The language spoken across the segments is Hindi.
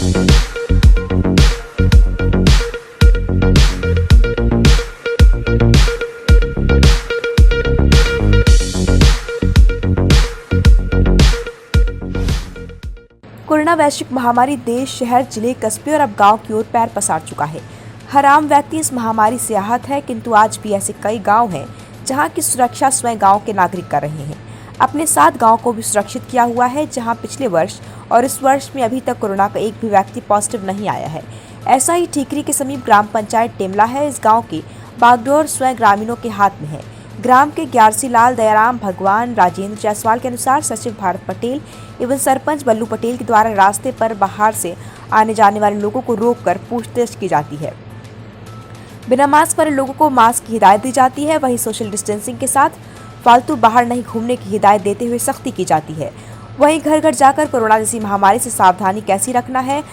कोरोना वैश्विक महामारी देश, शहर, जिले, कस्बे और अब गांव की ओर पैर पसार चुका है। हर आम व्यक्ति इस महामारी से आहत है, किंतु आज भी ऐसे कई गांव हैं जहां की सुरक्षा स्वयं गांव के नागरिक कर रहे हैं। अपने 7 गांव को भी सुरक्षित किया हुआ है, जहां पिछले वर्ष और इस वर्ष में अभी तक कोरोना का एक भी व्यक्ति पॉजिटिव नहीं आया है। ऐसा ही ठीकरी के समीप ग्राम पंचायत टेमला है। इस गाँव की बागडोर स्वयं ग्रामीणों के हाथ में है। ग्राम के ग्यारसी लाल, दयाराम, भगवान, राजेंद्र जायसवाल के अनुसार सचिव भारत पटेल एवं सरपंच बल्लू पटेल के द्वारा रास्ते पर बाहर से आने जाने वाले लोगों को रोककर पूछताछ की जाती है। बिना मास्क वाले लोगों को मास्क की हिदायत दी जाती है। वहीं सोशल डिस्टेंसिंग के साथ फालतू बाहर नहीं घूमने की हिदायत देते हुए सख्ती की जाती है। वहीं घर घर जाकर कोरोना जैसी महामारी से सावधानी कैसी रखना है,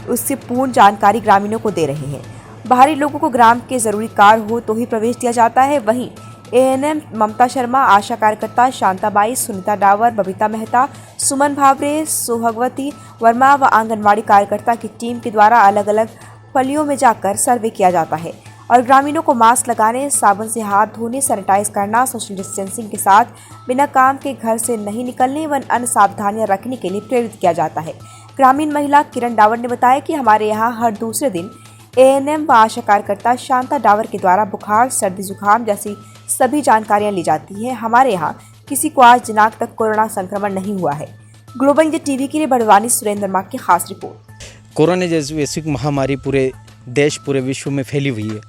उससे पूर्ण जानकारी ग्रामीणों को दे रहे हैं। बाहरी लोगों को ग्राम के जरूरी कार्य हो तो ही प्रवेश दिया जाता है। वहीं एएनएम ममता शर्मा, आशा कार्यकर्ता शांताबाई, सुनीता डावर, बबीता मेहता, सुमन भावरे, सोहगवती वर्मा व आंगनवाड़ी कार्यकर्ता की टीम के द्वारा अलग अलग गलियों में जाकर सर्वे किया जाता है और ग्रामीणों को मास्क लगाने, साबुन से हाथ धोने, सैनिटाइज करना, सोशल डिस्टेंसिंग के साथ बिना काम के घर से नहीं निकलने व अन्य सावधानियां रखने के लिए प्रेरित किया जाता है। ग्रामीण महिला किरण डावर ने बताया कि हमारे यहाँ हर दूसरे दिन एएनएम व आशा कार्यकर्ता शांता डावर के द्वारा बुखार, सर्दी, जुकाम जैसी सभी जानकारियां ली जाती है। हमारे यहाँ किसी को आज दिनांक तक कोरोना संक्रमण नहीं हुआ है। ग्लोबल इंडिया टीवी के लिए बड़वानी सुरेंद्र मार्ग की खास रिपोर्ट। कोरोना जैसी वैश्विक महामारी पूरे देश, पूरे विश्व में फैली हुई है।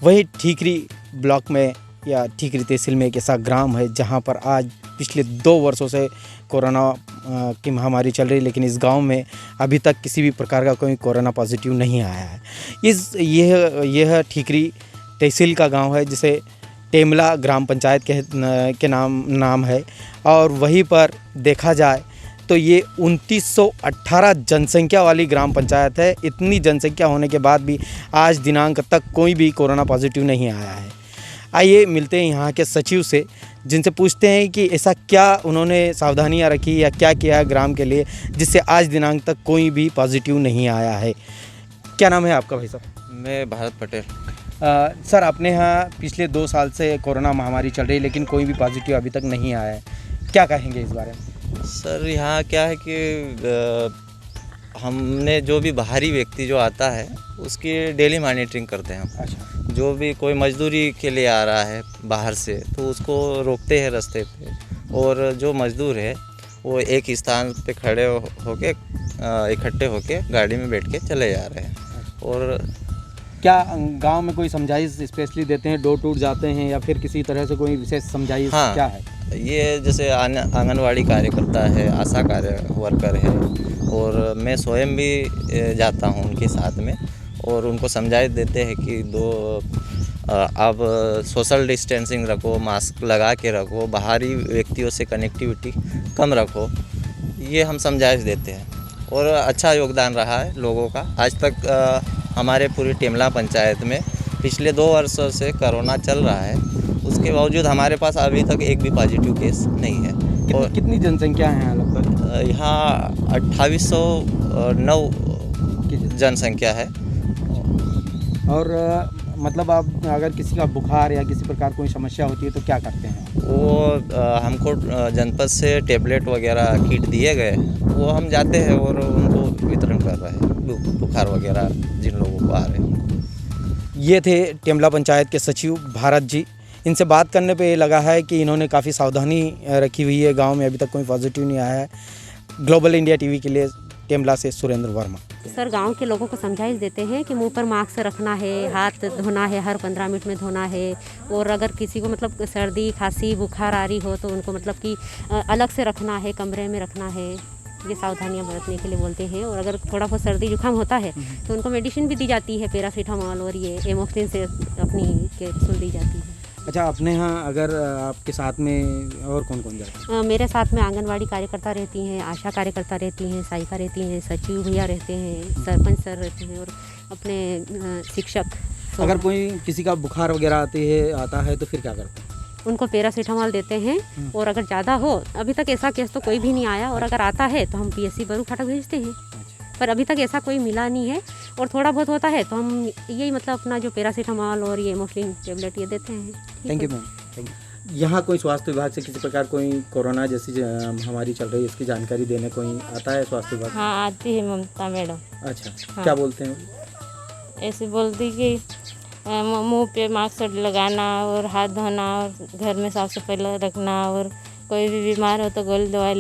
वही ठीकरी ब्लॉक में या ठीकरी तहसील में एक ऐसा ग्राम है जहां पर आज पिछले 2 वर्षों से कोरोना की महामारी चल रही है, लेकिन इस गांव में अभी तक किसी भी प्रकार का कोई कोरोना पॉजिटिव नहीं आया है। यह ठीकरी तहसील का गांव है जिसे टेमला ग्राम पंचायत के नाम है और वहीं पर देखा जाए तो ये 2918 जनसंख्या वाली ग्राम पंचायत है। इतनी जनसंख्या होने के बाद भी आज दिनांक तक कोई भी कोरोना पॉजिटिव नहीं आया है। आइए मिलते हैं यहाँ के सचिव से, जिनसे पूछते हैं कि ऐसा क्या उन्होंने सावधानियाँ रखी या क्या किया है ग्राम के लिए जिससे आज दिनांक तक कोई भी पॉजिटिव नहीं आया है। क्या नाम है आपका भाई साहब? मैं भारत पटेल। सर, अपने यहाँ पिछले 2 साल से कोरोना महामारी चल रही है लेकिन कोई भी पॉजिटिव अभी तक नहीं आया है, क्या कहेंगे इस बारे में? सर, यहाँ क्या है कि हमने जो भी बाहरी व्यक्ति जो आता है उसकी डेली मॉनिटरिंग करते हैं हम। अच्छा। जो भी कोई मजदूरी के लिए आ रहा है बाहर से तो उसको रोकते हैं रास्ते पे, और जो मजदूर है वो एक स्थान पे खड़े होके इकट्ठे होके गाड़ी में बैठ के चले जा रहे हैं। और क्या गांव में कोई समझाइश स्पेशली देते हैं, डोर टूर जाते हैं या फिर किसी तरह से कोई विशेष समझाइश? हाँ, क्या है ये जैसे आंगनवाड़ी कार्यकर्ता है, आशा कार्य वर्कर है, और मैं स्वयं भी जाता हूँ उनके साथ में और उनको समझाइश देते हैं कि आप सोशल डिस्टेंसिंग रखो, मास्क लगा के रखो, बाहरी व्यक्तियों से कनेक्टिविटी कम रखो। ये हम समझाइश देते हैं और अच्छा योगदान रहा है लोगों का। आज तक हमारे पूरी टेमला पंचायत में पिछले 2 वर्षों से कोरोना चल रहा है, उसके बावजूद हमारे पास अभी तक एक भी पॉजिटिव केस नहीं है। और कितनी जनसंख्या है लगभग? यहाँ 2809 जनसंख्या है। और मतलब आप अगर किसी का बुखार या किसी प्रकार कोई समस्या होती है तो क्या करते हैं? वो हमको जनपद से टेबलेट वगैरह किट दिए गए, वो हम जाते हैं और उनको वितरण कर रहे हैं, बुखार वगैरह जिन लोगों को आ रहे हैं। ये थे टेमला पंचायत के सचिव भारत जी। इनसे बात करने पे ये लगा है कि इन्होंने काफ़ी सावधानी रखी हुई है। गांव में अभी तक कोई पॉजिटिव नहीं आया है। ग्लोबल इंडिया टीवी के लिए टेमला से सुरेंद्र वर्मा। सर, गांव के लोगों को समझाइश देते हैं कि मुंह पर मास्क रखना है, हाथ धोना है, हर 15 मिनट में धोना है, और अगर किसी को मतलब सर्दी, खांसी, बुखार आ रही हो तो उनको मतलब कि अलग से रखना है, कमरे में रखना है। ये सावधानियां बरतने के लिए बोलते हैं। और अगर थोड़ा बहुत सर्दी जुकाम होता है तो उनको मेडिसिन भी दी जाती है, पैरासीटामोल और ये एमोक्सिन से अपनी कैप्सूल दी जाती है। अच्छा, अपने यहाँ अगर आपके साथ में और कौन कौन जाते हैं? मेरे साथ में आंगनवाड़ी कार्यकर्ता रहती हैं, आशा कार्यकर्ता रहती हैं, सहायिका रहती हैं, सचिव भैया रहते हैं, सरपंच सर रहते हैं और अपने शिक्षक। अगर कोई किसी का बुखार वगैरह आता है तो फिर क्या करते हैं? उनको पैरासीटामोल देते हैं, और अगर ज़्यादा हो, अभी तक ऐसा केस तो कोई भी नहीं आया, और अगर आता है तो हम पीएससी बरू फाटक भेजते हैं। पर अभी तक ऐसा कोई मिला नहीं है। और थोड़ा बहुत होता है तो हम यही मतलब अपना जो पैरासीटामॉल और ये मोस्टलिन टेबलेट ये देते हैं। Thank you ma'am, thank you. यहाँ कोई स्वास्थ्य विभाग से किसी प्रकार कोई कोरोना जैसी महामारी चल रही है इसकी जानकारी देने कोई आता है स्वास्थ्य विभाग? हाँ आती है ममता मैडम। अच्छा, हाँ। क्या बोलते हैं? ऐसे बोलती कि मुंह पे मास्क लगाना और हाथ धोना और घर में साफ सफाई रखना और कोई भी बीमार हो तो गोली दवा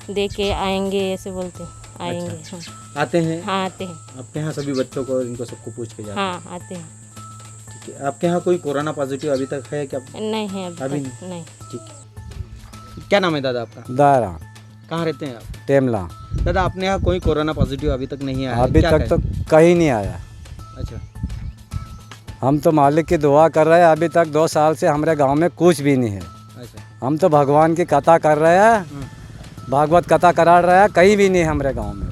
दे के आएंगे, ऐसे बोलते आएंगे। अच्छा। हाँ आते हैं? हाँ आते हैं। आपके यहाँ सभी बच्चों को इनको सबको पूछ के जाते हैं? हाँ आते हैं। ठीक है। आपके यहाँ कोई कोरोना पॉजिटिव अभी तक है क्या? नहीं है अभी तक नहीं। ठीक है। क्या नाम है दादा आपका? दायरा कहाँ रहते हैं आप? टेमला। दादा अपने यहाँ कोई कोरोना पॉजिटिव अभी तक नहीं आया है? अभी क्या तक कहें? तो कहीं नहीं आया। अच्छा, हम तो मालिक की दुआ कर रहे हैं, अभी तक 2 साल से हमारे गांव में कुछ भी नहीं है। अच्छा। हम तो भगवान की कथा कर रहे हैं, भागवत कथा करा रहे हैं, कहीं भी नहीं है हमारे गांव में।